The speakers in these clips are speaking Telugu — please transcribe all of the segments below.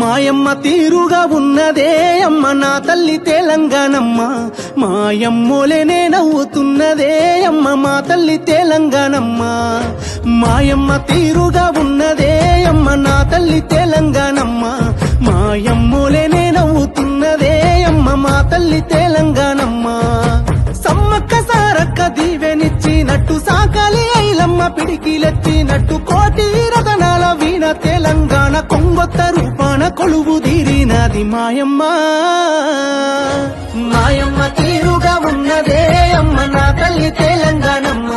మాయమ్మ తీరుగా ఉన్నదే అమ్మ నా తల్లి తెలంగాణమ్మ, మాయమ్మోలేనే నవ్వుతున్నదే అమ్మ మా తల్లి తెలంగాణమ్మ. మాయమ్మ తీరుగా ఉన్నదే అమ్మ నా తల్లి తెలంగాణమ్మ, మాయమ్మోలేనే నవ్వుతున్నదే అమ్మ మా తల్లి తెలంగాణమ్మ. సమ్మక్క సారక్క దీవెనిచ్చినట్టు సాకాలి ఐలమ్మ పిడికిలెత్తినట్టు కోటి రతనాల వీణ తెలంగాణ కొంగొత్త రూపాన కొలువు తీరినది మాయమ్మ. మాయమ్మ తీరుగా ఉన్నదే అమ్మ నా తల్లి తెలంగాణమ్మ,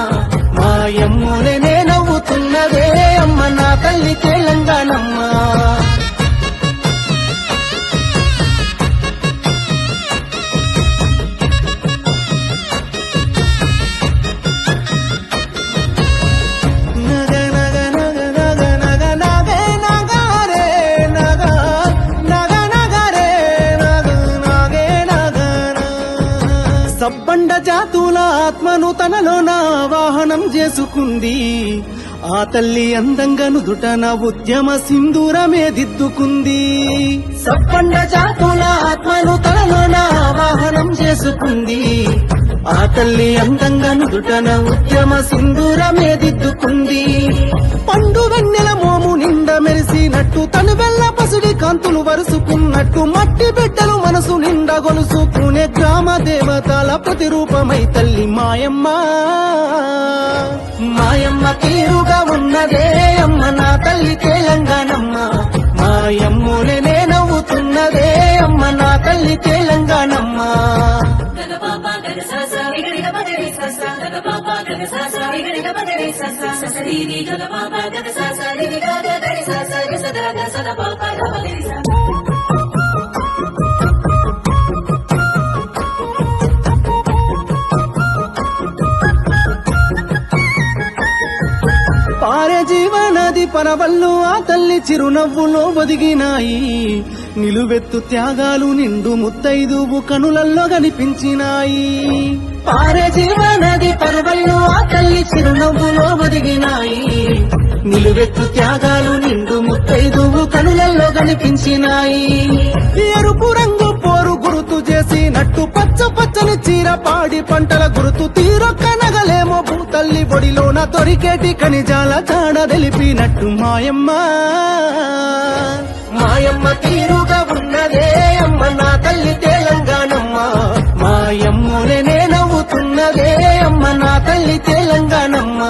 మాయమ్మోనే నవ్వుతున్నదే అమ్మ నా తల్లి తెలంగాణమ్మ. సబ్బండ జాతుల ఆత్మను తనలోన వాహనం చేసుకుంది ఆ తల్లి, అందంగా నుదుటన ఉద్యమ సింధూరమే దిద్దుకుంది. సబ్బండ జాతుల ఆత్మను తనలోన వాహనం చేసుకుంది ఆ తల్లి, అందంగా నుదుటన ఉద్యమ సింధూరమే దిద్దుకుంది. పండు వెన్నెల మోము నిండా మెరిసినట్టు తను వెల్ల పసుడి కాంతులు వరుసుకున్నట్టు మట్టి బిడ్డలు మనసు నిండా గొలుసుకునే గ్రామ దేవతల ప్రతిరూపమై తల్లి మాయమ్మ. మాయమ్మ తీరుగా ఉన్నదే అమ్మ నా తల్లి తెలంగాణమ్మ, మాయమ్మోనే నవ్వుతున్నదే అమ్మ నా తల్లి తెలంగాణమ్మ. పారే జీవనది పరవళ్ళు ఆ తల్లి చిరునవ్వులో ఒదిగినాయి, నిలువెత్తు త్యాగాలు నిండు ముత్తైదువు కనులల్లో కనిపించినాయి. పారే జీవనది పరవళ్ళు ఆ తల్లి చిరునవ్వులో ఒదిగినాయి, నిలువెత్తు త్యాగాలు నిండు ముత్తైదువు కనులల్లో కనిపించినాయి. ఎరుపు రంగు పోరు గుర్తు చేసినట్టు పచ్చ పచ్చని చీర పాడి పంటల గుర్తు తీరొక్క నగలేమో భూతల్లి బొడిలోన దొరికేటి ఖనిజాల చాడ తెలిపినట్టు మాయమ్మ. మాయమ్మ తీరుగా ఉన్నదే అమ్మ నా తల్లి తెలంగాణమ్మ, మాయమ్మోనే నవ్వుతున్నదే అమ్మ నా తల్లి తెలంగాణమ్మ.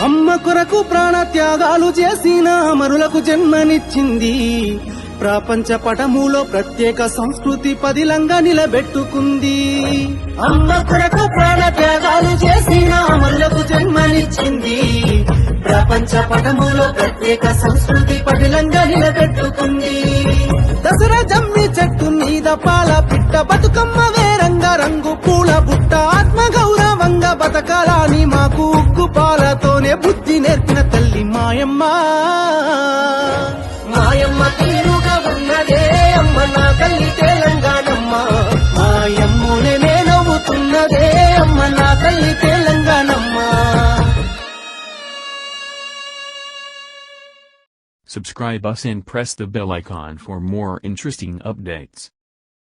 అమ్మ కొరకు ప్రాణ త్యాగాలు చేసిన అమరులకు జన్మనిచ్చింది, ప్రపంచ పటములో ప్రత్యేక సంస్కృతి పదిలంగా నిలబెట్టుకుంది. అమ్మ కొరకు ప్రాణ త్యాగాలు చేసిన అమరులకు జన్మనిచ్చింది, ప్రపంచ పటములో ప్రత్యేక సంస్కృతి పదిలంగా నిలబెట్టుకుంది. దసరా జమ్మి చెట్టు మీద పాల పిట్ట బతుకమ్మ వేరంగా రంగు పూల బుట్ట ఆత్మ గౌరవంగా బతకాలని మాకు ఉగ్గు పాలతోనే బుద్ధి నేర్పిన తల్లి మాయమ్మ. మాయమ్మ తీరుగా ఉన్నదే అమ్మ నా తల్లి తెలంగాణమ్మ, మాయమ్మోనే నవ్వుతున్నదే అమ్మ నా తల్లి తెలంగాణమ్మ. Subscribe us and press the bell icon for more interesting updates.